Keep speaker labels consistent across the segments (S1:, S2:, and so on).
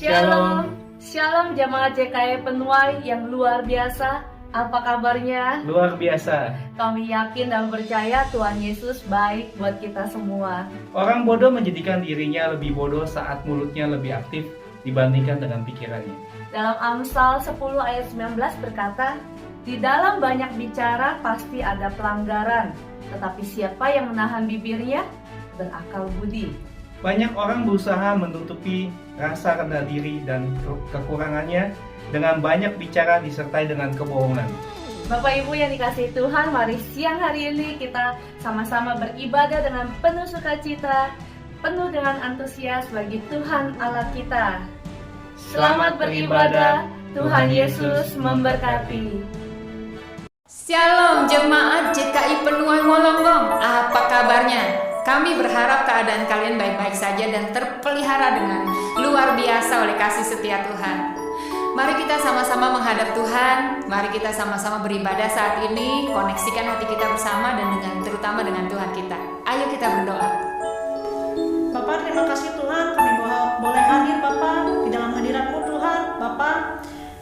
S1: Shalom, Shalom jemaat JKI Penuai yang luar biasa. Apa kabarnya?
S2: Luar biasa.
S1: Kami yakin dan percaya Tuhan Yesus baik buat kita semua.
S2: Orang bodoh menjadikan dirinya lebih bodoh saat mulutnya lebih aktif dibandingkan dengan pikirannya.
S1: Dalam Amsal 10 ayat 19 berkata, di dalam banyak bicara pasti ada pelanggaran, tetapi siapa yang menahan bibirnya berakal budi.
S2: Banyak orang berusaha menutupi rasa rendah diri dan kekurangannya dengan banyak bicara disertai dengan kebohongan.
S1: Bapak Ibu yang dikasihi Tuhan, mari siang hari ini kita sama-sama beribadah dengan penuh sukacita, penuh dengan antusias bagi Tuhan Allah kita. Selamat beribadah, Tuhan Yesus memberkati.
S3: Shalom jemaat JKI Penuai Wolonggong, apa kabarnya? Kami berharap keadaan kalian baik-baik saja dan terpelihara dengan luar biasa oleh kasih setia Tuhan. Mari kita sama-sama menghadap Tuhan, mari kita sama-sama beribadah saat ini, koneksikan hati kita bersama dan terutama dengan Tuhan kita. Ayo kita berdoa.
S4: Bapak, terima kasih Tuhan, kami boleh hadir Bapak di dalam hadirat-Mu Tuhan. Bapak,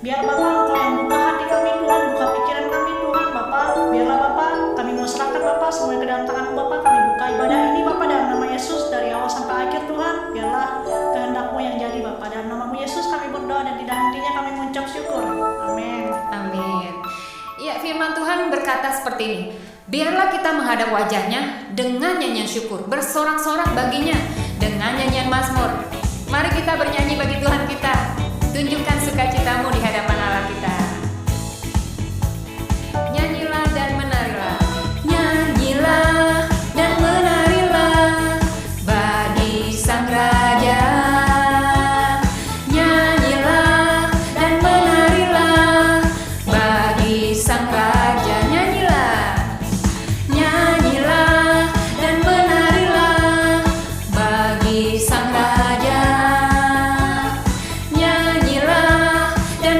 S4: biar Bapak Engkau yang buka hati kami Tuhan, buka pikiran kami Tuhan. Bapak, biarlah Bapak, kami mau serahkan Bapak semuanya ke dalam tangan Bapak. Kami buka ibadah ini Bapak dalam nama Yesus, dari awal sampai akhir Tuhan. Biarlah kehendak-Mu yang jadi Bapak. Dalam nama-Mu Yesus kami berdoa dan tidak hentinya kami mengucap syukur. Amin.
S3: Amin. Ya, firman Tuhan berkata seperti ini. Biarlah kita menghadap wajahnya dengan nyanyian syukur, bersorak-sorak baginya dengan nyanyian mazmur. Mari kita bernyanyi bagi Tuhan kita. Tunjukkan sukacitamu di hadapan Allah kita. Nyanyilah dan menarilah. Nyanyilah dan menarilah bagi Sang Raja. Nyanyilah dan menarilah bagi Sang Raja. Nyanyilah. Nyanyilah dan menarilah bagi Sang Raja. Nyanyilah dan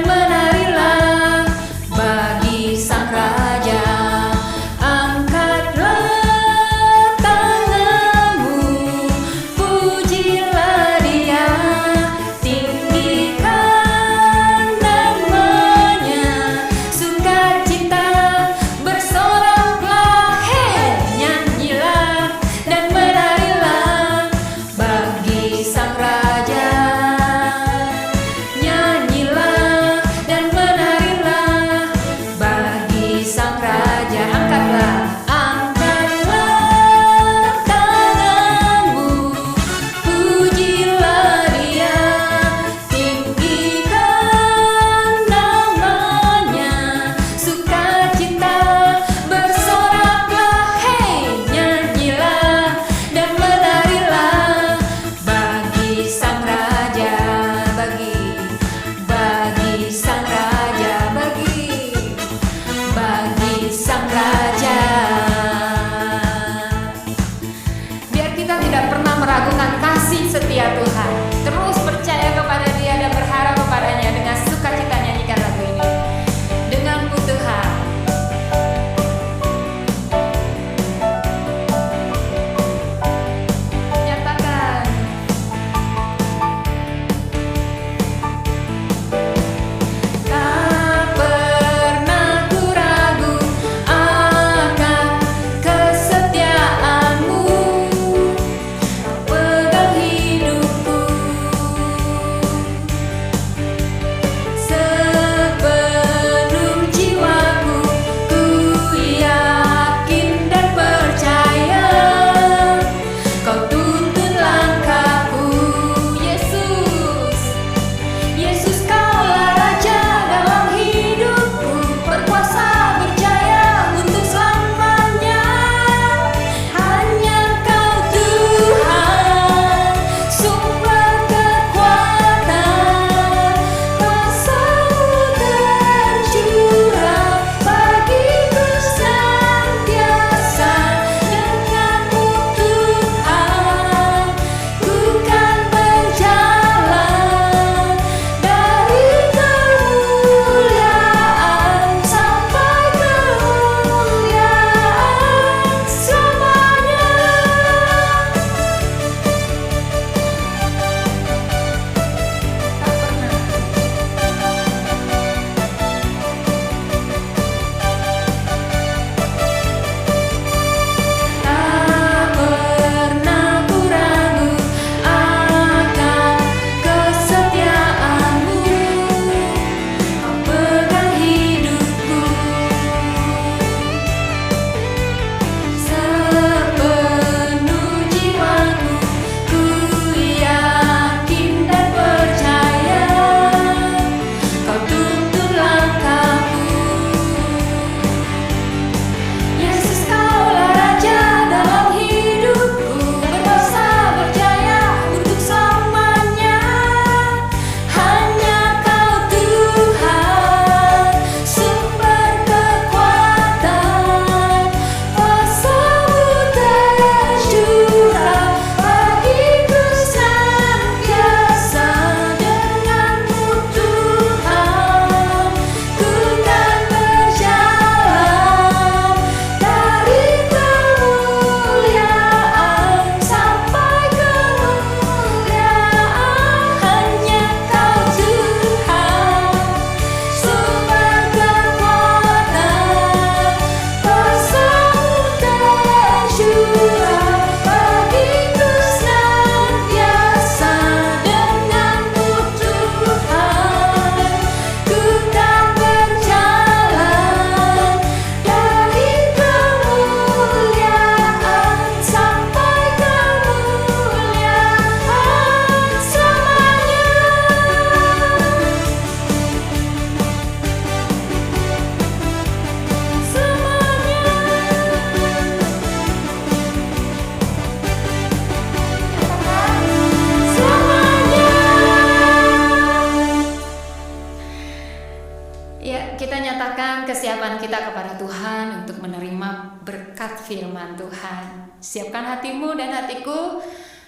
S3: Rasakan kesiapan kita kepada Tuhan untuk menerima berkat firman Tuhan. Siapkan hatimu dan hatiku,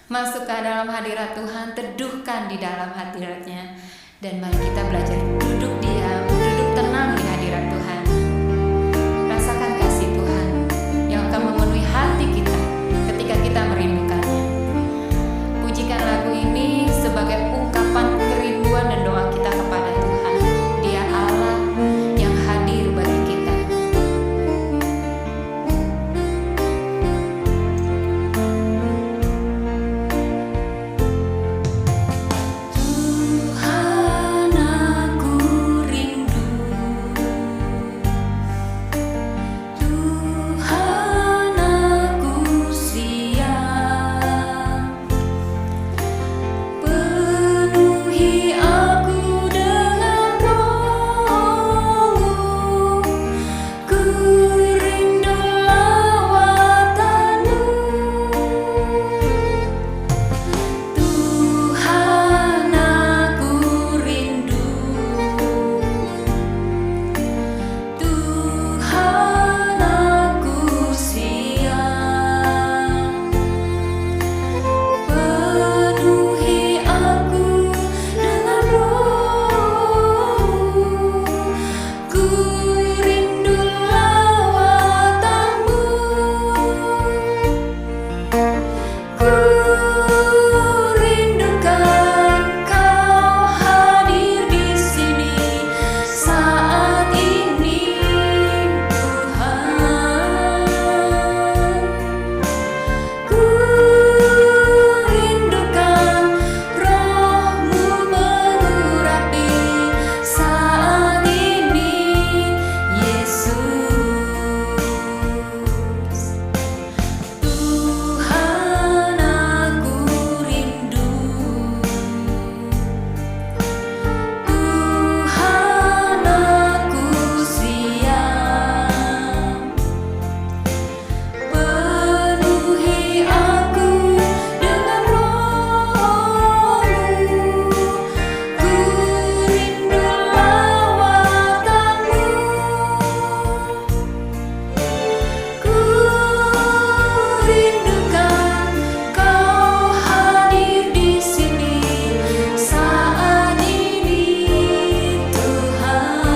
S3: masuk ke dalam hadirat Tuhan, teduhkan di dalam hadiratnya. Dan mari kita belajar duduk diam, duduk tenang di hadirat Tuhan. Rasakan kasih Tuhan yang akan memenuhi hati kita ketika kita merindukannya. Pujikan lagu ini sebagai ungkapan kerinduan dan doa kita kepada Tuhan. Dia Allah yang hadir bagi kita. Tuhan, aku rindu. Tuhan, aku siap. Penuhi aku dengan roh-Mu, ku rindu lawatan-Mu. Tuhan, aku rindu. Tuhan, aku siap. Penuhi aku dengan roh-Mu, ku rindu lawatan-Mu. Ku rindukan Kau hadir di sini saat ini, Tuhan. Ku rindukan roh-Mu mengurapi saat ini, Yesus. Tuhan, aku rindu. Tuhan, aku siap. Penuhi aku dengan roh-Mu, ku rindu lawatan-Mu. Ku rindukan Kau hadir di sini saat ini, Tuhan.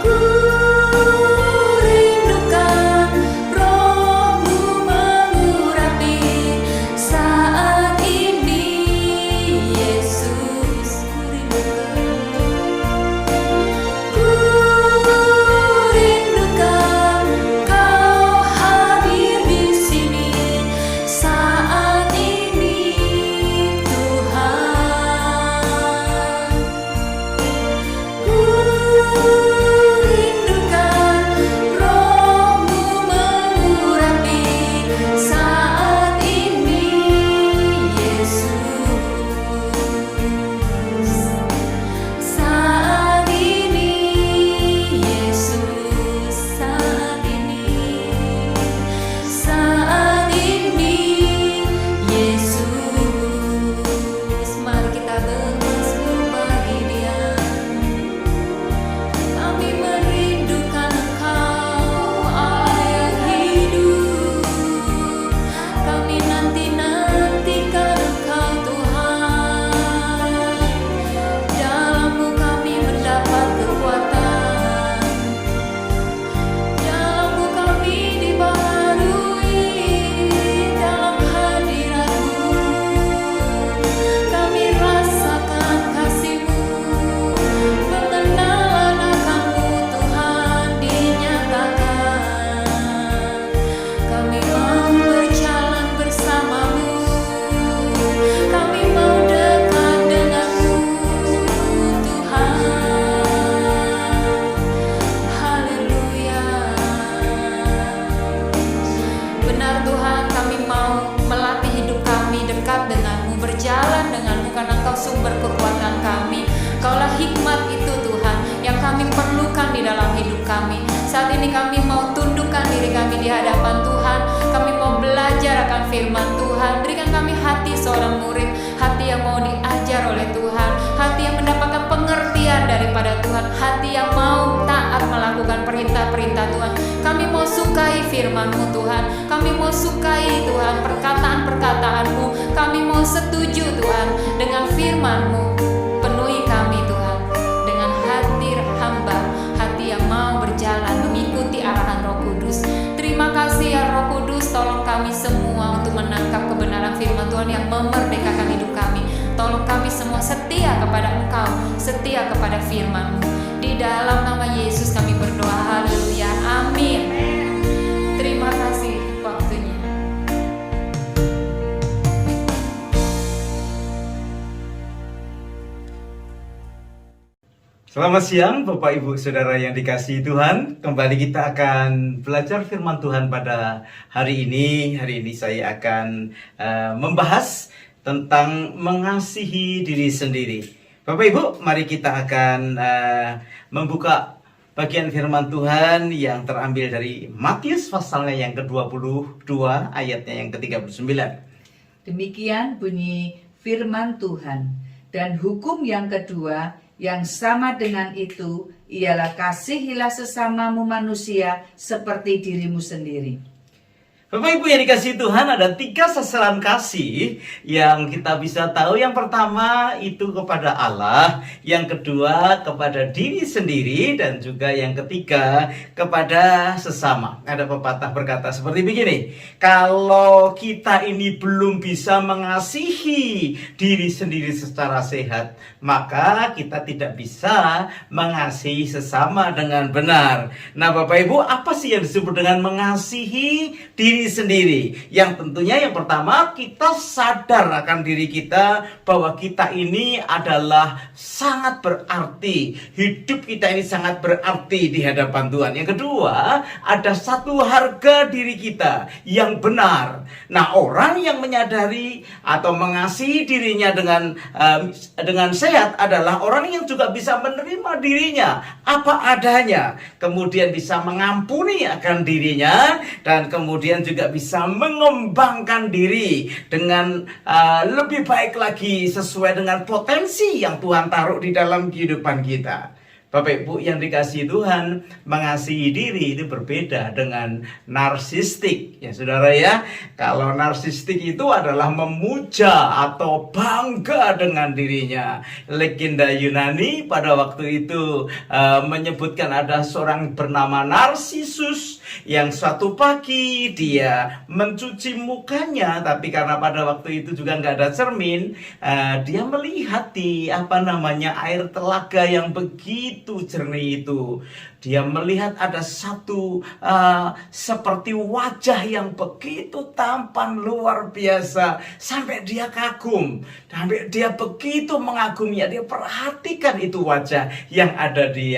S3: Ku rindukan roh-Mu mengurapi saat ini, Yesus. Ku rindukan Kau hadir di sini saat ini, Tuhan. Ku rindukan roh-Mu mengurapi saat ini, Yesus. Saat ini, Yesus. Saat ini, Yesus. Mari kita bermazmur bagi Dia. Kami merindukan Engkau, Allah yang hidup. Kami nanti-nantikan Engkau, Tuhan. Dalam-Mu kami mendapat kekuatan. Dalam-Mu kami dibaharui. Dalam hadirat-Mu kami rasakan kasih-Mu. Pengenalan akan-Mu, Tuhan, dinyatakan. Kami mau berjalan bersama-Mu. Kami mau dekat dengan-Mu, Tuhan. Haleluya. Benar Tuhan, kami mau melatih hidup kami dekat dengan-Mu, berjalan dengan-Mu, karena Engkau sumber kekuatan kami. Kaulah hikmat itu Tuhan yang kami perlukan di dalam hidup kami. Saat ini kami mau tundukkan diri kami di hadapan Tuhan. Kami mau belajar akan firman Tuhan. Berikan kami hati seorang murid, hati yang mau diajar oleh Tuhan, hati yang mendapatkan pengertian daripada kepada Tuhan, hati yang mau taat melakukan perintah-perintah Tuhan. Kami mau sukai firman-Mu Tuhan, kami mau sukai Tuhan perkataan-perkataan-Mu, kami mau setuju Tuhan dengan firman-Mu. Penuhi kami Tuhan dengan hati hamba, hati yang mau berjalan mengikuti arahan Roh Kudus. Terima kasih ya Roh Kudus, tolong kami semua untuk menangkap kebenaran firman Tuhan yang memerdekakan hidup kami. Tolong kami semua setia kepada Engkau, setia kepada firman-Mu. Di dalam nama Yesus kami berdoa, haleluya, amin. Terima kasih waktunya.
S5: Selamat siang Bapak Ibu Saudara yang dikasihi Tuhan. Kembali kita akan belajar firman Tuhan pada hari ini. Hari ini saya akan membahas tentang mengasihi diri sendiri. Bapak Ibu, mari kita akan membuka bagian firman Tuhan yang terambil dari Matius pasalnya yang ke-22 ayatnya yang ke-39.
S6: Demikian bunyi firman Tuhan. Dan hukum yang kedua yang sama dengan itu ialah kasihilah sesamamu manusia seperti dirimu sendiri.
S5: Bapak Ibu yang dikasihi Tuhan, ada 3 sasaran kasih yang kita bisa tahu. Yang pertama itu kepada Allah, yang kedua kepada diri sendiri, dan juga yang ketiga kepada sesama. Ada pepatah berkata seperti begini, kalau kita ini belum bisa mengasihi diri sendiri secara sehat, maka kita tidak bisa mengasihi sesama dengan benar. Nah Bapak Ibu, apa sih yang disebut dengan mengasihi diri sendiri? Yang tentunya yang pertama, kita sadar akan diri kita bahwa kita ini adalah sangat berarti. Hidup kita ini sangat berarti di hadapan Tuhan. Yang kedua, ada satu harga diri kita yang benar. Nah, orang yang menyadari atau mengasihi dirinya dengan sehat adalah orang yang juga bisa menerima dirinya apa adanya, kemudian bisa mengampuni akan dirinya, dan kemudian juga bisa mengembangkan diri dengan lebih baik lagi sesuai dengan potensi yang Tuhan taruh di dalam kehidupan kita. Bapak Ibu yang dikasihi Tuhan, mengasihi diri itu berbeda dengan narsistik. Ya saudara ya, kalau narsistik itu adalah memuja atau bangga dengan dirinya. Legenda Yunani pada waktu itu menyebutkan ada seorang bernama Narsisus yang suatu pagi dia mencuci mukanya, tapi karena pada waktu itu juga nggak ada cermin, dia melihat di air telaga yang begitu jernih itu. Dia melihat ada satu seperti wajah yang begitu tampan luar biasa, sampai dia kagum, sampai dia begitu mengagumi. Dia perhatikan itu wajah yang ada di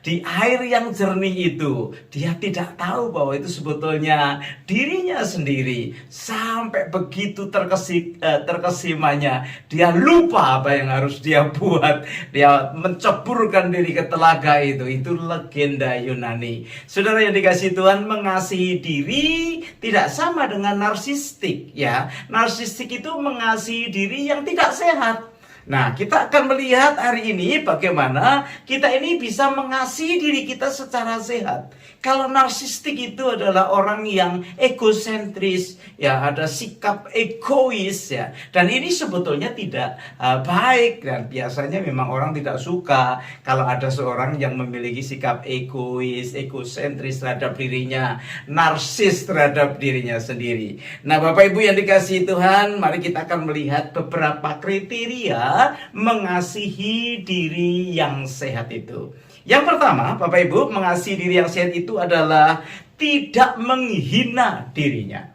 S5: di air yang jernih itu. Dia tidak tahu bahwa itu sebetulnya dirinya sendiri. Sampai begitu terkesimanya, dia lupa apa yang harus dia buat. Dia menceburkan diri ke telaga itu legenda Yunani. Saudara yang dikasihi Tuhan, mengasihi diri tidak sama dengan narsistik ya. Narsistik itu mengasihi diri yang tidak sehat. Nah, kita akan melihat hari ini bagaimana kita ini bisa mengasihi diri kita secara sehat. Kalau narsistik itu adalah orang yang egosentris, ya, ada sikap egois ya. Dan ini sebetulnya tidak baik, dan biasanya memang orang tidak suka kalau ada seorang yang memiliki sikap egois, egosentris terhadap dirinya, narsis terhadap dirinya sendiri. Nah, Bapak Ibu yang dikasihi Tuhan, mari kita akan melihat beberapa kriteria mengasihi diri yang sehat itu. Yang pertama, Bapak Ibu, mengasihi diri yang sehat itu adalah tidak menghina dirinya.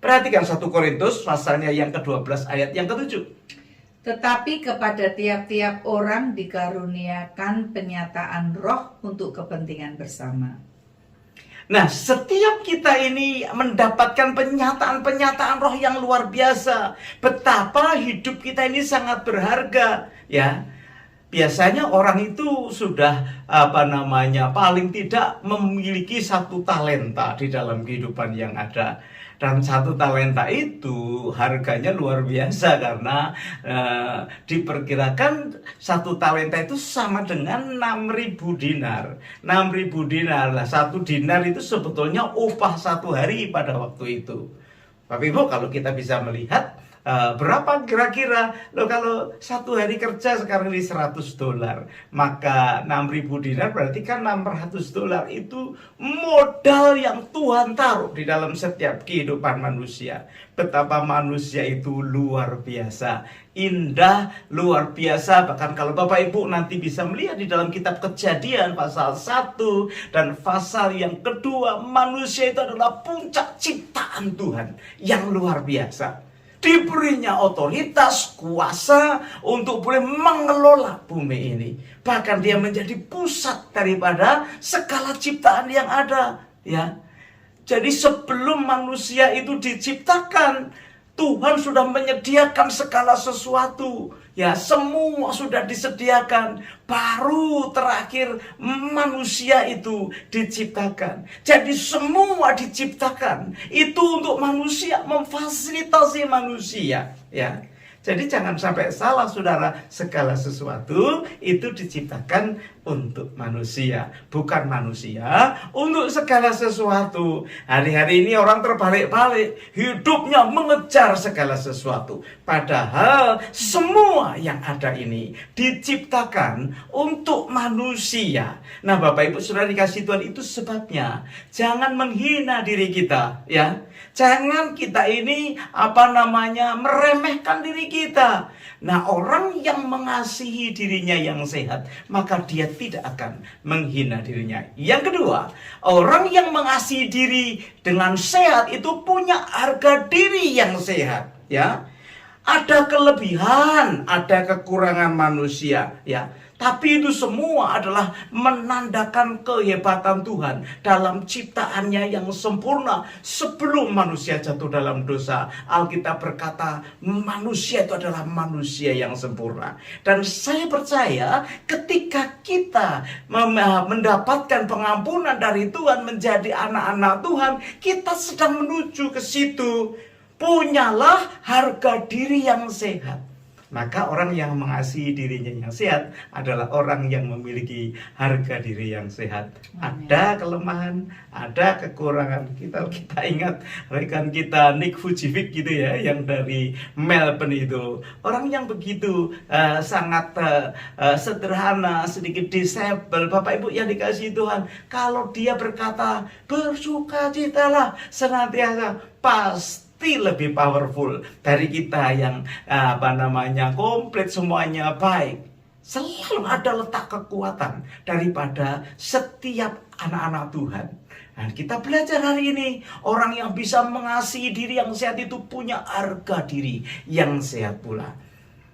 S5: Perhatikan 1 Korintus pasalnya yang ke-12 ayat yang ke-7.
S6: Tetapi kepada tiap-tiap orang dikaruniakan penyataan roh untuk kepentingan bersama.
S5: Nah, setiap kita ini mendapatkan penyataan roh yang luar biasa. Betapa hidup kita ini sangat berharga, ya. Biasanya orang itu sudah paling tidak memiliki satu talenta di dalam kehidupan yang ada. Dan 1 talenta itu harganya luar biasa karena diperkirakan 1 talenta itu sama dengan 6.000 dinar. 6.000 dinar lah, 1 dinar itu sebetulnya upah 1 hari pada waktu itu. Bapak Ibu, kalau kita bisa melihat berapa kira-kira kalau 1 hari kerja sekarang ini $100, maka 6.000 dinar berarti kan $600. Itu modal yang Tuhan taruh di dalam setiap kehidupan manusia. Betapa manusia itu luar biasa, indah, luar biasa. Bahkan kalau Bapak Ibu nanti bisa melihat di dalam kitab Kejadian pasal 1 dan pasal yang kedua, manusia itu adalah puncak ciptaan Tuhan yang luar biasa. Diberinya otoritas, kuasa untuk boleh mengelola bumi ini. Bahkan dia menjadi pusat daripada segala ciptaan yang ada, ya. Jadi sebelum manusia itu diciptakan, Tuhan sudah menyediakan segala sesuatu. Ya, semua sudah disediakan. Baru terakhir manusia itu diciptakan. Jadi semua diciptakan itu untuk manusia, memfasilitasi manusia, ya. Jadi jangan sampai salah saudara, segala sesuatu itu diciptakan untuk manusia, bukan manusia untuk segala sesuatu. Hari-hari ini orang terbalik-balik, hidupnya mengejar segala sesuatu. Padahal semua yang ada ini diciptakan untuk manusia. Nah, Bapak Ibu Saudara dikasih Tuhan, itu sebabnya jangan menghina diri kita, ya. Jangan kita ini meremehkan diri kita. Nah, orang yang mengasihi dirinya yang sehat, maka dia tidak akan menghina dirinya. Yang kedua, orang yang mengasihi diri dengan sehat itu punya harga diri yang sehat, ya. Ada kelebihan, ada kekurangan manusia, ya. Tapi itu semua adalah menandakan kehebatan Tuhan dalam ciptaannya yang sempurna. Sebelum manusia jatuh dalam dosa, Alkitab berkata manusia itu adalah manusia yang sempurna. Dan saya percaya ketika kita mendapatkan pengampunan dari Tuhan, menjadi anak-anak Tuhan, kita sedang menuju ke situ. Punyalah harga diri yang sehat. Maka orang yang mengasihi dirinya yang sehat adalah orang yang memiliki harga diri yang sehat.
S6: Amin.
S5: Ada kelemahan, ada kekurangan. Kita ingat rekan kita Nick Vujicic gitu ya, yang dari Melbourne itu. Orang yang begitu sangat sederhana, sedikit disable. Bapak Ibu yang dikasihi Tuhan, kalau dia berkata bersukacitalah senantiasa, pasti lebih powerful dari kita yang komplit semuanya baik. Selalu ada letak kekuatan daripada setiap anak-anak Tuhan. Dan kita belajar hari ini, orang yang bisa mengasihi diri yang sehat itu punya harga diri yang sehat pula.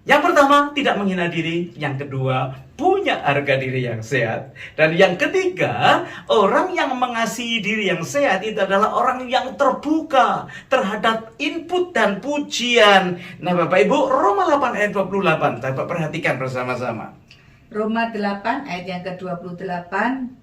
S5: Yang pertama, tidak menghina diri. Yang kedua, punya harga diri yang sehat. Dan yang ketiga, orang yang mengasihi diri yang sehat itu adalah orang yang terbuka terhadap input dan pujian. Nah, Bapak Ibu, Roma 8 ayat 28, Bapak perhatikan bersama-sama.
S6: Roma 8 ayat yang ke-28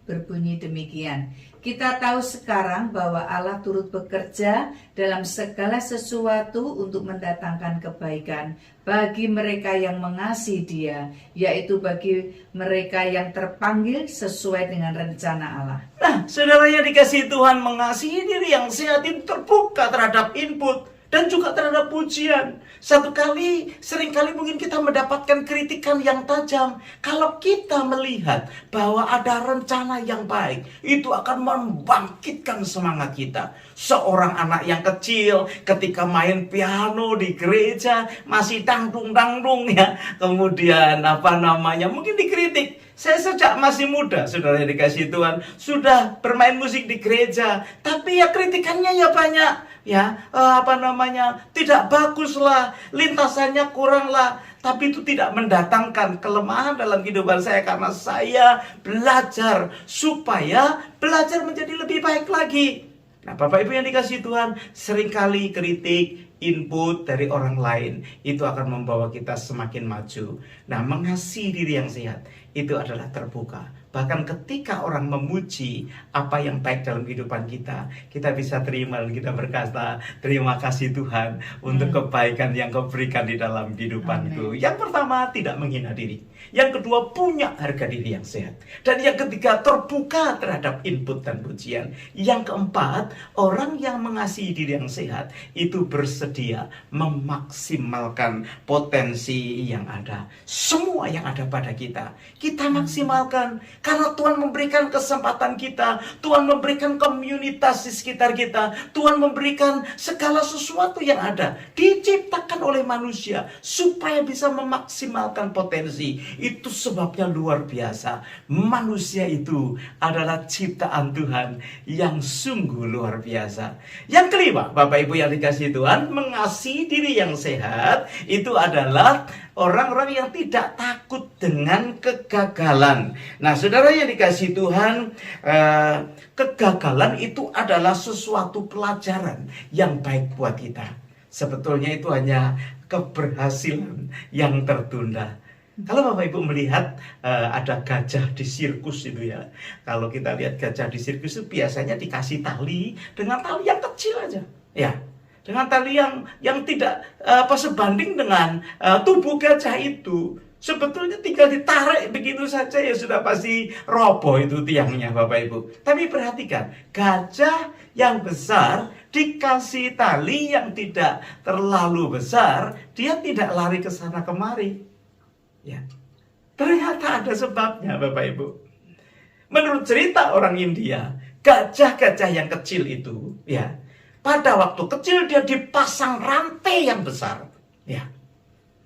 S6: berbunyi demikian. Kita tahu sekarang bahwa Allah turut bekerja dalam segala sesuatu untuk mendatangkan kebaikan bagi mereka yang mengasihi Dia, yaitu bagi mereka yang terpanggil sesuai dengan rencana Allah.
S5: Nah, saudara yang dikasihi Tuhan, mengasihi diri yang sehat itu terbuka terhadap input dan juga terhadap pujian. Seringkali mungkin kita mendapatkan kritikan yang tajam. Kalau kita melihat bahwa ada rencana yang baik, itu akan membangkitkan semangat kita. Seorang anak yang kecil ketika main piano di gereja masih dangdung ya. Kemudian mungkin dikritik. Saya sejak masih muda, saudara yang dikasihi Tuhan, sudah bermain musik di gereja, tapi ya kritikannya ya banyak. Ya, tidak bagus lah, lintasannya kurang lah. Tapi itu tidak mendatangkan kelemahan dalam kehidupan saya, karena saya belajar supaya belajar menjadi lebih baik lagi. Nah, Bapak Ibu yang dikasihi Tuhan, seringkali kritik, input dari orang lain itu akan membawa kita semakin maju. Nah, mengasihi diri yang sehat itu adalah terbuka. Bahkan ketika orang memuji apa yang baik dalam kehidupan kita, kita bisa terima dan kita berkata, terima kasih Tuhan untuk kebaikan yang Kau berikan di dalam kehidupanku. Yang pertama, tidak menghina diri. Yang kedua, punya harga diri yang sehat. Dan yang ketiga, terbuka terhadap input dan pujian. Yang keempat, orang yang mengasihi diri yang sehat itu bersedia memaksimalkan potensi yang ada. Semua yang ada pada kita, kita maksimalkan. Karena Tuhan memberikan kesempatan kita, Tuhan memberikan komunitas di sekitar kita, Tuhan memberikan segala sesuatu yang ada, diciptakan oleh manusia, supaya bisa memaksimalkan potensi. Itu sebabnya luar biasa. Manusia itu adalah ciptaan Tuhan yang sungguh luar biasa. Yang kelima, Bapak Ibu yang dikasihi Tuhan, mengasihi diri yang sehat, itu adalah orang-orang yang tidak takut dengan kegagalan. Nah, saudara yang dikasihi Tuhan, kegagalan itu adalah sesuatu pelajaran yang baik buat kita. Sebetulnya itu hanya keberhasilan yang tertunda. Kalau Bapak Ibu melihat ada gajah di sirkus itu ya. Kalau kita lihat gajah di sirkus itu biasanya dikasih tali dengan tali yang kecil aja. Ya. Dengan tali yang tidak sebanding dengan tubuh gajah itu. Sebetulnya tinggal ditarik begitu saja ya sudah pasti roboh itu tiangnya Bapak Ibu. Tapi perhatikan, gajah yang besar dikasih tali yang tidak terlalu besar, dia tidak lari ke sana kemari. Ya. Ternyata ada sebabnya Bapak Ibu. Menurut cerita orang India, gajah-gajah yang kecil itu ya, pada waktu kecil dia dipasang rantai yang besar. Ya.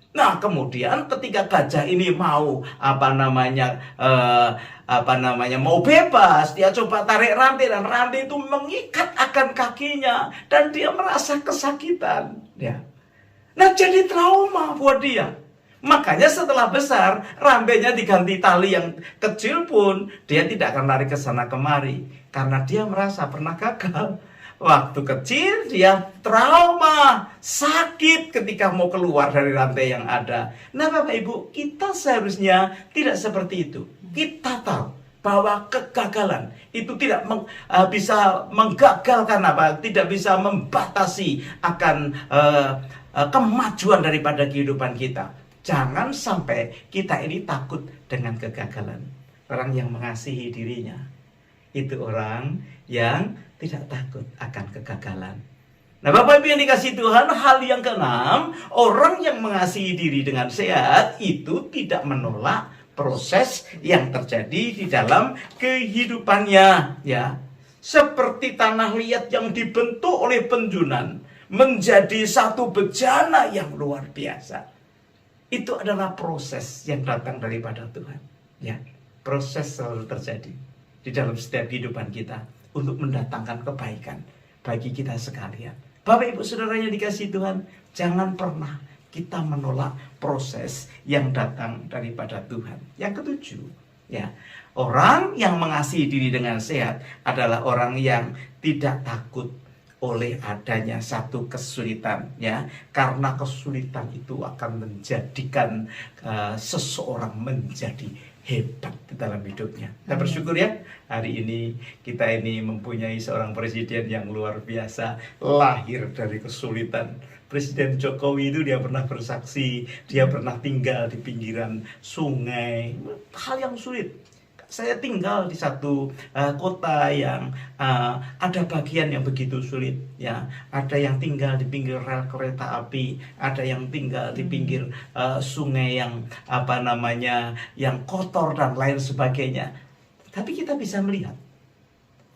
S5: Nah, kemudian ketika gajah ini mau mau bebas, dia coba tarik rantai dan rantai itu mengikat akan kakinya dan dia merasa kesakitan. Ya. Nah, jadi trauma buat dia. Makanya setelah besar, rantainya diganti tali yang kecil pun dia tidak akan lari ke sana kemari karena dia merasa pernah gagal. Waktu kecil dia trauma, sakit ketika mau keluar dari rantai yang ada. Nah Bapak Ibu, kita seharusnya tidak seperti itu. Kita tahu bahwa kegagalan itu tidak bisa menggagalkan tidak bisa membatasi akan kemajuan daripada kehidupan kita. Jangan sampai kita ini takut dengan kegagalan. Orang yang mengasihi dirinya itu orang yang tidak takut akan kegagalan. Nah Bapak Ibu yang dikasihi Tuhan, hal yang keenam, orang yang mengasihi diri dengan sehat itu tidak menolak proses yang terjadi di dalam kehidupannya, ya. Seperti tanah liat yang dibentuk oleh penjunan menjadi satu bejana yang luar biasa. Itu adalah proses yang datang daripada Tuhan, ya. Proses selalu terjadi di dalam setiap kehidupan kita untuk mendatangkan kebaikan bagi kita sekalian. Bapak Ibu Saudara yang dikasihi Tuhan, jangan pernah kita menolak proses yang datang daripada Tuhan. Yang ketujuh, ya, orang yang mengasihi diri dengan sehat adalah orang yang tidak takut oleh adanya satu kesulitan, ya, karena kesulitan itu akan menjadikan seseorang menjadi hebat di dalam hidupnya. Kita bersyukur ya, hari ini kita ini mempunyai seorang presiden yang luar biasa, lahir dari kesulitan. Presiden Jokowi itu dia pernah bersaksi, dia pernah tinggal di pinggiran sungai, hal yang sulit. Saya tinggal di satu kota yang ada bagian yang begitu sulit, ya. Ada yang tinggal di pinggir rel kereta api, ada yang tinggal di pinggir sungai yang yang kotor dan lain sebagainya. Tapi kita bisa melihat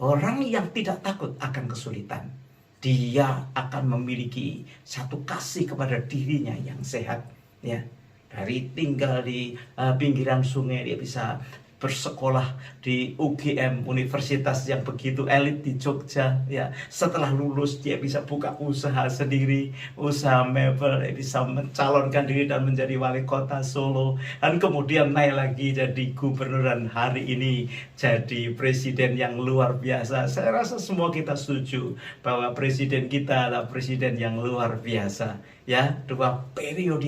S5: orang yang tidak takut akan kesulitan, dia akan memiliki satu kasih kepada dirinya yang sehat, ya. Dari tinggal di pinggiran sungai dia bisa bersekolah di UGM, universitas yang begitu elit di Jogja, ya. Setelah lulus dia bisa buka usaha sendiri, usaha mebel, dia bisa mencalonkan diri dan menjadi wali kota Solo, dan kemudian naik lagi jadi gubernur dan hari ini jadi presiden yang luar biasa. Saya rasa semua kita setuju bahwa presiden kita adalah presiden yang luar biasa. Ya, dua periode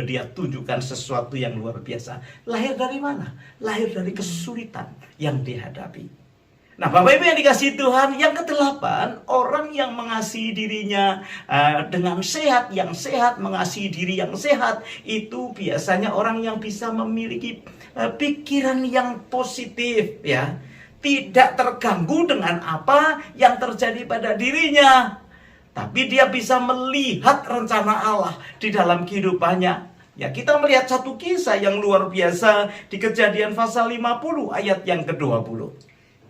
S5: dia tunjukkan sesuatu yang luar biasa. Lahir dari mana? Lahir dari kesulitan yang dihadapi. Nah, Bapak Ibu yang dikasihi Tuhan, yang ke-8, orang yang mengasihi dirinya dengan sehat, yang sehat, mengasihi diri yang sehat, itu biasanya orang yang bisa memiliki pikiran yang positif, ya. Tidak terganggu dengan apa yang terjadi pada dirinya. Tapi dia bisa melihat rencana Allah di dalam kehidupannya. Ya, kita melihat satu kisah yang luar biasa di Kejadian pasal 50 ayat yang ke-20.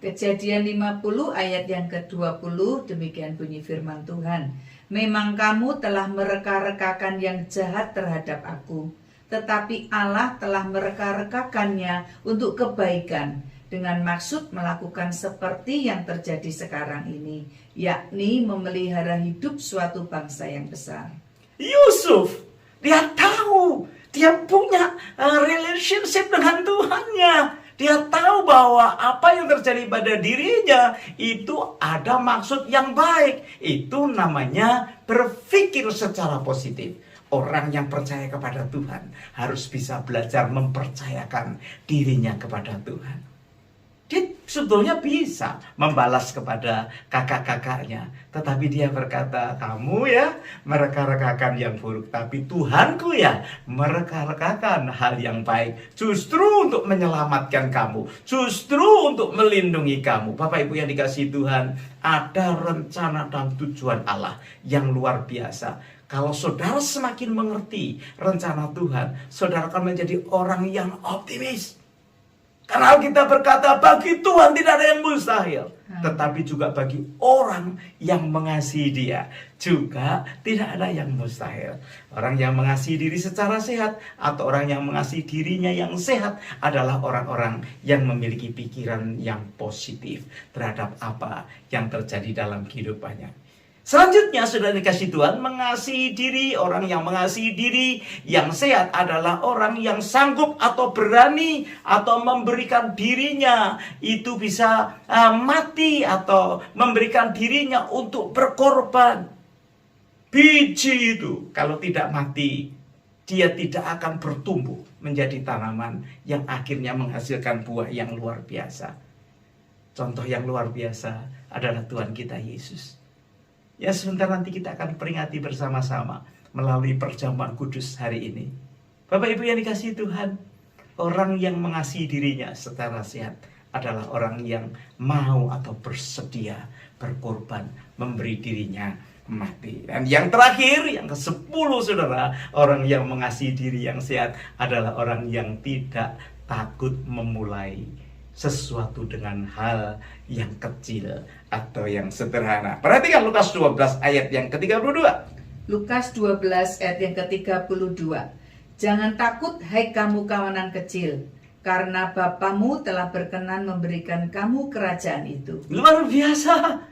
S6: Kejadian 50 ayat yang ke-20, demikian bunyi firman Tuhan. Memang kamu telah mereka-rekakan yang jahat terhadap aku, tetapi Allah telah mereka-rekakannya untuk kebaikan, dengan maksud melakukan seperti yang terjadi sekarang ini, yakni memelihara hidup suatu bangsa yang besar.
S5: Yusuf, dia tahu, dia punya relationship dengan Tuhannya. Dia tahu bahwa apa yang terjadi pada dirinya itu ada maksud yang baik. Itu namanya berpikir secara positif. Orang yang percaya kepada Tuhan harus bisa belajar mempercayakan dirinya kepada Tuhan. Dia sebetulnya bisa membalas kepada kakak-kakaknya. Tetapi dia berkata, kamu ya mereka-rekakan yang buruk. Tapi Tuhanku ya mereka-rekakan hal yang baik. Justru untuk menyelamatkan kamu. Justru untuk melindungi kamu. Bapak Ibu yang dikasihi Tuhan, ada rencana dan tujuan Allah yang luar biasa. Kalau saudara semakin mengerti rencana Tuhan, saudara akan menjadi orang yang optimis. Karena kita berkata, bagi Tuhan tidak ada yang mustahil. Tetapi juga bagi orang yang mengasihi Dia juga tidak ada yang mustahil. Orang yang mengasihi diri secara sehat atau orang yang mengasihi dirinya yang sehat adalah orang-orang yang memiliki pikiran yang positif terhadap apa yang terjadi dalam kehidupannya. Selanjutnya, sudah dikasih Tuhan, mengasihi diri. Orang yang mengasihi diri yang sehat adalah orang yang sanggup atau berani atau memberikan dirinya itu bisa mati atau memberikan dirinya untuk berkorban. Biji itu kalau tidak mati, dia tidak akan bertumbuh menjadi tanaman yang akhirnya menghasilkan buah yang luar biasa. Contoh yang luar biasa adalah Tuhan kita Yesus. Ya, sebentar nanti kita akan peringati bersama-sama melalui perjamuan kudus hari ini. Bapak Ibu yang dikasihi Tuhan, orang yang mengasihi dirinya secara sehat adalah orang yang mau atau bersedia berkorban, memberi dirinya mati. Dan yang terakhir, yang ke-10 saudara, orang yang mengasihi diri yang sehat adalah orang yang tidak takut memulai sesuatu dengan hal yang kecil atau yang sederhana. Perhatikan Lukas 12 ayat yang ke-32.
S6: Lukas 12 ayat yang ke-32. Jangan takut hai kamu kawanan kecil, karena Bapamu telah berkenan memberikan kamu kerajaan itu.
S5: Luar biasa.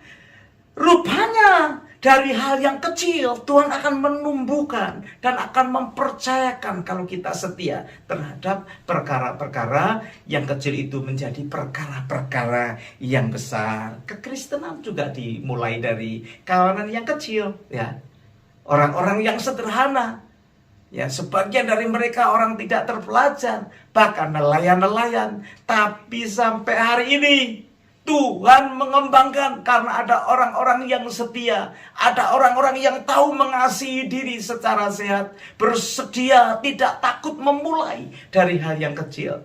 S5: Rupanya dari hal yang kecil Tuhan akan menumbuhkan dan akan mempercayakan kalau kita setia terhadap perkara-perkara yang kecil itu menjadi perkara-perkara yang besar. Kekristenan juga dimulai dari kawanan yang kecil, ya. Orang-orang yang sederhana. Ya, sebagian dari mereka orang tidak terpelajar, bahkan nelayan-nelayan. Tapi sampai hari ini Tuhan mengembangkan karena ada orang-orang yang setia. Ada orang-orang yang tahu mengasihi diri secara sehat. Bersedia, tidak takut memulai dari hal yang kecil.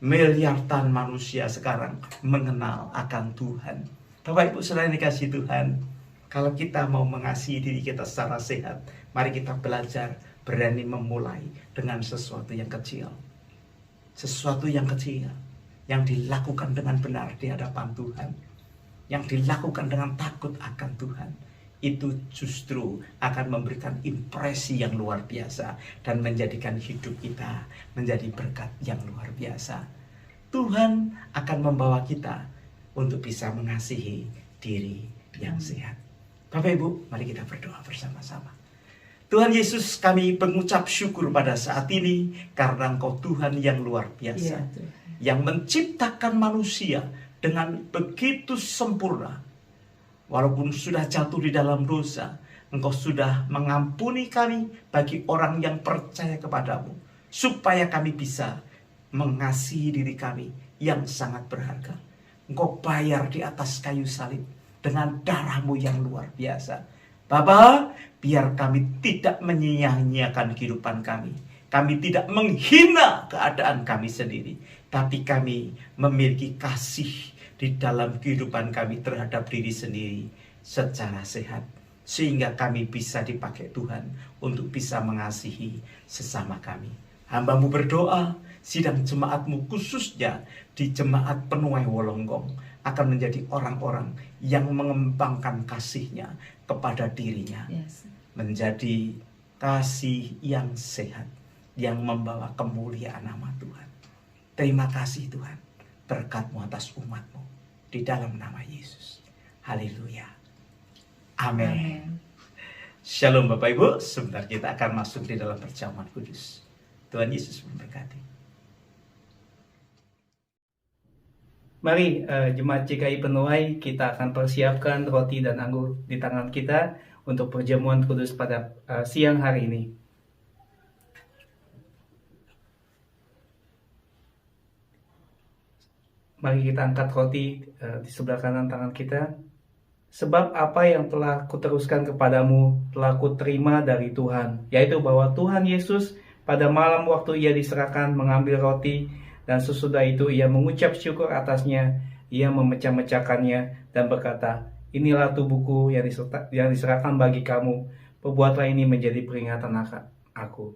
S5: Miliaran manusia sekarang mengenal akan Tuhan. Bapak Ibu saudara dikasihi Tuhan, kalau kita mau mengasihi diri kita secara sehat, mari kita belajar berani memulai dengan sesuatu yang kecil. Sesuatu yang kecil yang dilakukan dengan benar di hadapan Tuhan, yang dilakukan dengan takut akan Tuhan, itu justru akan memberikan impresi yang luar biasa dan menjadikan hidup kita menjadi berkat yang luar biasa. Tuhan akan membawa kita untuk bisa mengasihi diri yang sehat. Bapak Ibu, mari kita berdoa bersama-sama. Tuhan Yesus, kami mengucap syukur pada saat ini karena Engkau Tuhan yang luar biasa, yang menciptakan manusia dengan begitu sempurna. Walaupun sudah jatuh di dalam dosa, Engkau sudah mengampuni kami bagi orang yang percaya kepadamu, supaya kami bisa mengasihi diri kami yang sangat berharga. Engkau bayar di atas kayu salib dengan darah-Mu yang luar biasa. Bapa, biar kami tidak menyia-nyiakan kehidupan kami. Kami tidak menghina keadaan kami sendiri, tapi kami memiliki kasih di dalam kehidupan kami terhadap diri sendiri secara sehat, sehingga kami bisa dipakai Tuhan untuk bisa mengasihi sesama kami. Hamba-Mu berdoa, sidang jemaat-Mu khususnya di jemaat Penuai Wolonggong akan menjadi orang-orang yang mengembangkan kasih-Nya kepada dirinya.
S6: Yes.
S5: Menjadi kasih yang sehat, yang membawa kemuliaan nama Tuhan. Terima kasih Tuhan, berkat-Mu atas umat-Mu, di dalam nama Yesus. Haleluya. Amin.
S6: Amin.
S5: Shalom Bapak Ibu, sebentar kita akan masuk di dalam perjamuan kudus. Tuhan Yesus memberkati.
S2: Mari jemaat GKI Penuai, kita akan persiapkan roti dan anggur di tangan kita untuk perjamuan kudus pada siang hari ini. Mari kita angkat roti di sebelah kanan tangan kita. Sebab apa yang telah kuteruskan kepadamu telah kuterima dari Tuhan, yaitu bahwa Tuhan Yesus pada malam waktu ia diserahkan mengambil roti, dan sesudah itu ia mengucap syukur atasnya, ia memecah-mecahkannya dan berkata, inilah tubuhku yang diserahkan bagi kamu, perbuatlah ini menjadi peringatan aku.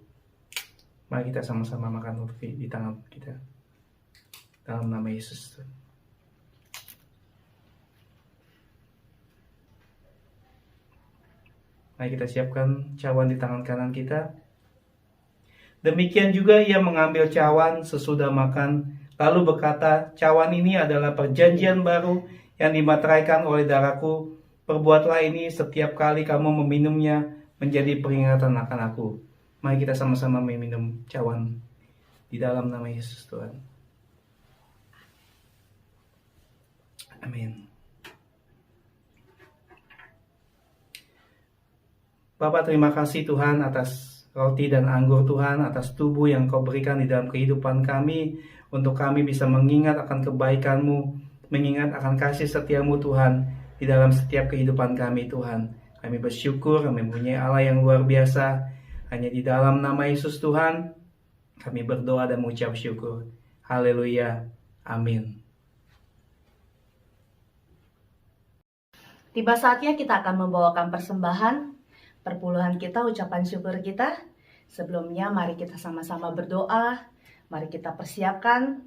S2: Mari kita sama-sama makan roti di tangan kita. Dalam nama Yesus. Mari kita siapkan cawan di tangan kanan kita. Demikian juga ia mengambil cawan sesudah makan, lalu berkata, cawan ini adalah perjanjian baru yang dimateraikan oleh darahku. Perbuatlah ini setiap kali kamu meminumnya menjadi peringatan akan aku. Mari kita sama-sama meminum cawan di dalam nama Yesus Tuhan. Amin. Bapak, terima kasih Tuhan atas roti dan anggur Tuhan, atas tubuh yang Kau berikan di dalam kehidupan kami, untuk kami bisa mengingat akan kebaikan-Mu, mengingat akan kasih setia-Mu Tuhan, di dalam setiap kehidupan kami Tuhan. Kami bersyukur, kami mempunyai Allah yang luar biasa. Hanya di dalam nama Yesus Tuhan, kami berdoa dan mengucap syukur. Haleluya. Amin.
S1: Tiba saatnya kita akan membawakan persembahan, perpuluhan kita, ucapan syukur kita. Sebelumnya mari kita sama-sama berdoa. Mari kita persiapkan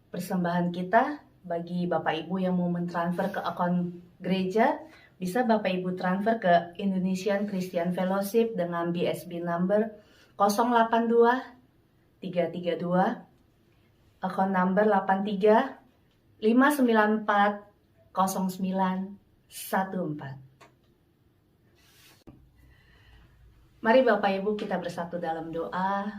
S1: persembahan kita. Bagi Bapak Ibu yang mau mentransfer ke akun gereja, bisa Bapak Ibu transfer ke Indonesian Christian Fellowship dengan BSB number 082 332 akun number 83 594 0914. Mari Bapak Ibu kita bersatu dalam doa.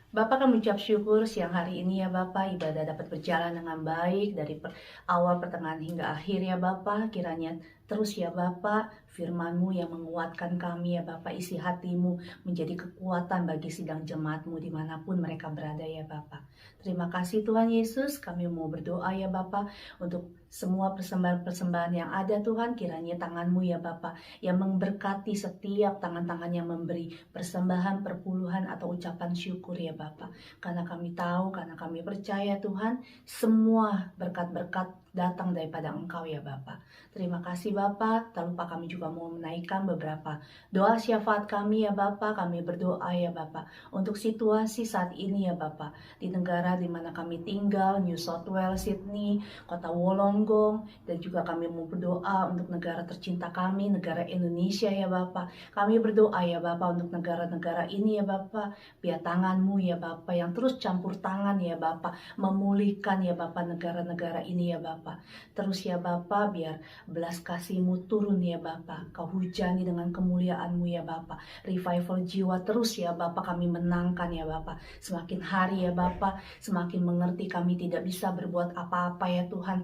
S1: Bapak kami ucap syukur siang hari ini ya Bapak, ibadah dapat berjalan dengan baik dari awal, pertengahan hingga akhir ya Bapak. Kiranya terus ya Bapak, firman-Mu yang menguatkan kami ya Bapak, isi hati-Mu menjadi kekuatan bagi sidang jemaat-Mu dimanapun mereka berada ya Bapak. Terima kasih Tuhan Yesus, kami mau berdoa ya Bapak untuk semua persembahan-persembahan yang ada Tuhan. Kiranya tangan-Mu ya Bapak yang memberkati setiap tangan-tangan yang memberi persembahan, perpuluhan atau ucapan syukur ya Bapak. Karena kami tahu, karena kami percaya Tuhan, semua berkat-berkat datang daripada Engkau ya Bapak. Terima kasih Bapak. Tak lupa kami juga mau menaikkan beberapa doa syafaat kami ya Bapak. Kami berdoa ya Bapak untuk situasi saat ini ya Bapak, di negara di mana kami tinggal, New South Wales, Sydney, Kota Wollongong, dan juga kami mau berdoa untuk negara tercinta kami, negara Indonesia ya Bapak. Kami berdoa ya Bapak untuk negara-negara ini ya Bapak. Biar tangan-Mu ya Bapak yang terus campur tangan ya Bapak, memulihkan ya Bapak negara-negara ini ya Bapak. Terus ya Bapak, biar belas kasih-Mu turun ya Bapak. Kau hujani dengan kemuliaan-Mu ya Bapak. Revival jiwa terus ya Bapak kami menangkan ya Bapak. Semakin hari ya Bapak, semakin mengerti kami tidak bisa berbuat apa-apa ya Tuhan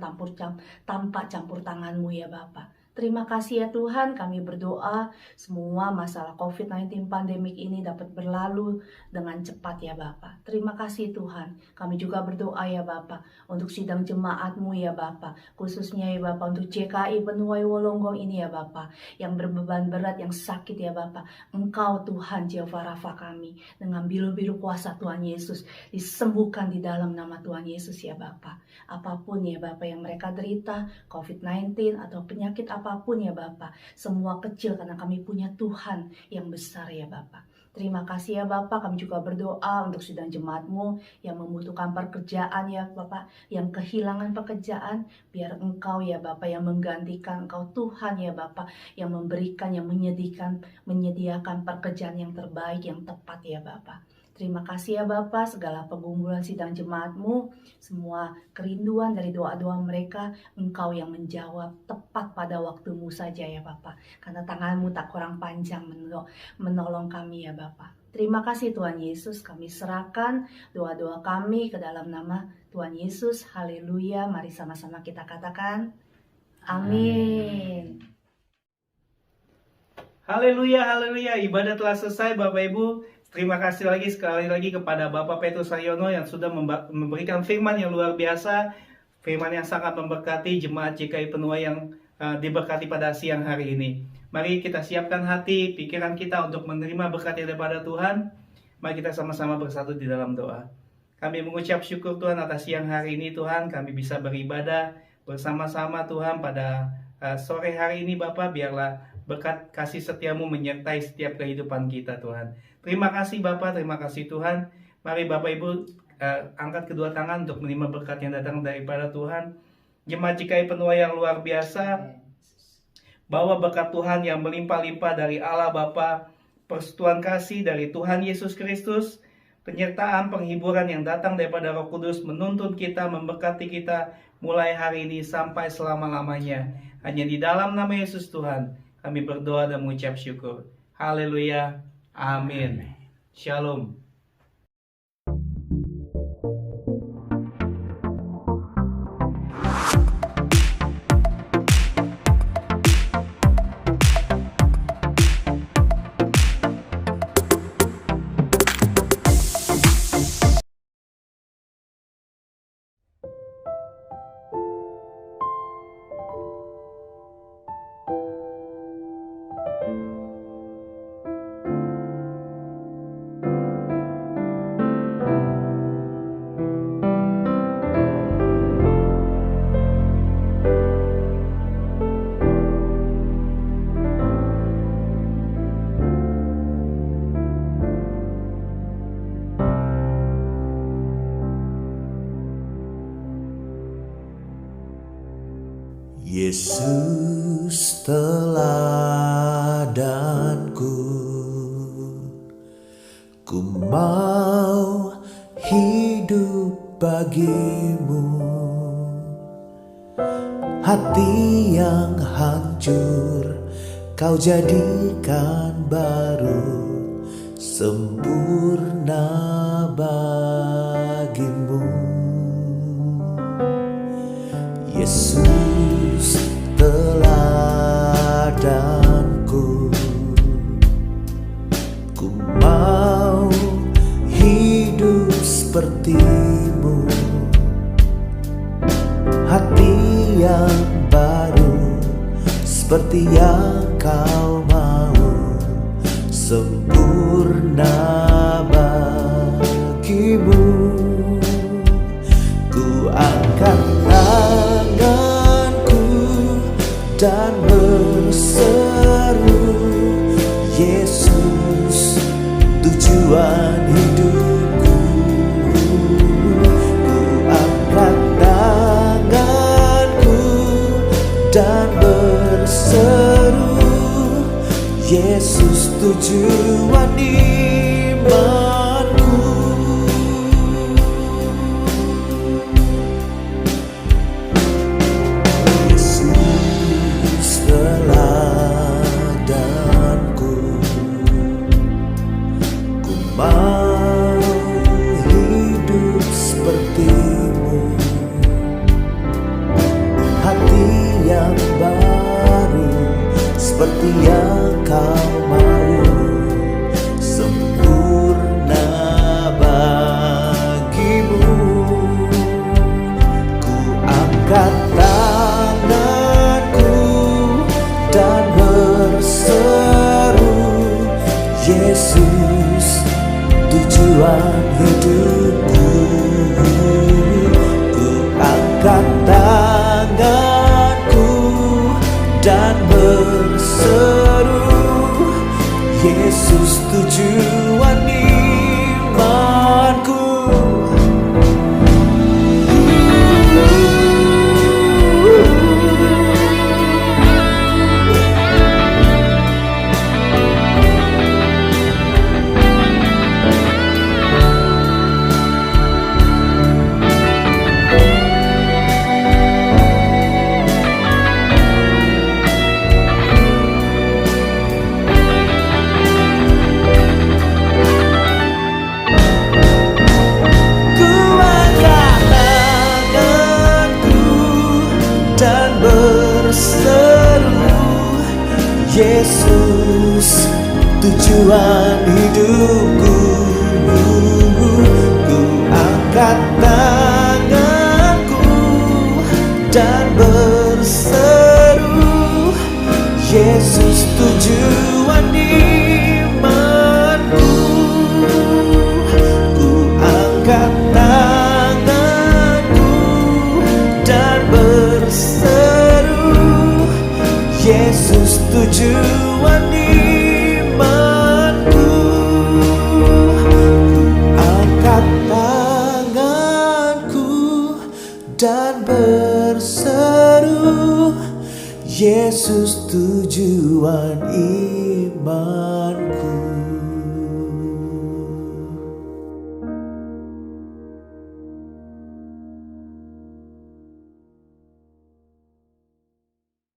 S1: tanpa campur tangan-Mu ya Bapak. Terima kasih ya Tuhan, kami berdoa semua masalah COVID-19 pandemik ini dapat berlalu dengan cepat ya Bapak. Terima kasih Tuhan, kami juga berdoa ya Bapak untuk sidang jemaat-Mu ya Bapak, khususnya ya Bapak untuk JKI Penuai Wolonggong ini ya Bapak, yang berbeban berat, yang sakit ya Bapak. Engkau Tuhan Jehovah Rafa kami, dengan bilu-bilu kuasa Tuhan Yesus, disembuhkan di dalam nama Tuhan Yesus ya Bapak. Apapun ya Bapak yang mereka derita, COVID-19 atau penyakit apapun ya Bapak, semua kecil karena kami punya Tuhan yang besar ya Bapak. Terima kasih ya Bapak, kami juga berdoa untuk sidang jemaat-Mu yang membutuhkan pekerjaan ya Bapak, yang kehilangan pekerjaan, biar Engkau ya Bapak yang menggantikan, Engkau Tuhan ya Bapak yang memberikan, yang menyediakan pekerjaan yang terbaik, yang tepat ya Bapak. Terima kasih ya Bapak, segala pergumulan sidang jemaat-Mu, semua kerinduan dari doa-doa mereka, Engkau yang menjawab tepat pada waktu-Mu saja ya Bapak. Karena tangan-Mu tak kurang panjang menolong kami ya Bapak. Terima kasih Tuhan Yesus, kami serahkan doa-doa kami ke dalam nama Tuhan Yesus. Haleluya, mari sama-sama kita katakan, amin.
S2: Haleluya, haleluya. Ibadah telah selesai Bapak Ibu. Terima kasih sekali lagi kepada Bapak Petrus Haryono yang sudah memberikan firman yang luar biasa. Firman yang sangat memberkati jemaat JKI Penuai yang diberkati pada siang hari ini. Mari kita siapkan hati, pikiran kita untuk menerima berkat daripada Tuhan. Mari kita sama-sama bersatu di dalam doa. Kami mengucap syukur Tuhan atas siang hari ini Tuhan. Kami bisa beribadah bersama-sama Tuhan pada sore hari ini Bapak. Biarlah berkat kasih setiamu menyertai setiap kehidupan kita Tuhan. Terima kasih Bapak, terima kasih Tuhan. Mari Bapak Ibu angkat kedua tangan untuk menerima berkat yang datang daripada Tuhan. Jemaat JKI Penuai yang luar biasa, bawa berkat Tuhan yang melimpah-limpah dari Allah Bapa, persetujuan kasih dari Tuhan Yesus Kristus, penyertaan penghiburan yang datang daripada Roh Kudus menuntun kita, memberkati kita mulai hari ini sampai selama-lamanya. Hanya di dalam nama Yesus Tuhan kami berdoa dan mengucap syukur. Haleluya. Amin. Shalom.
S7: Yesus teladanku, ku mau hidup bagimu. Hati yang hancur kau jadikan baru, sempurna bagimu. Yesus teladanku, ku mau hidup sepertimu. Hati yang baru seperti yang kau mau, sempurna bagimu. Ku angkat tanganku dan berseru, Yesus tujuan hidupku. Ku angkat tanganku dan berseru, Yesus tujuan imanku. Yesus teladanku, ku mau hidup sepertimu. Hati yang baru tanganku dan berseru, Yesus tujuan imanku. Ku angkat tanganku dan berseru, Yesus tujuan imanku. Angkat tanganku dan berseru, Yesus tujuan imanku.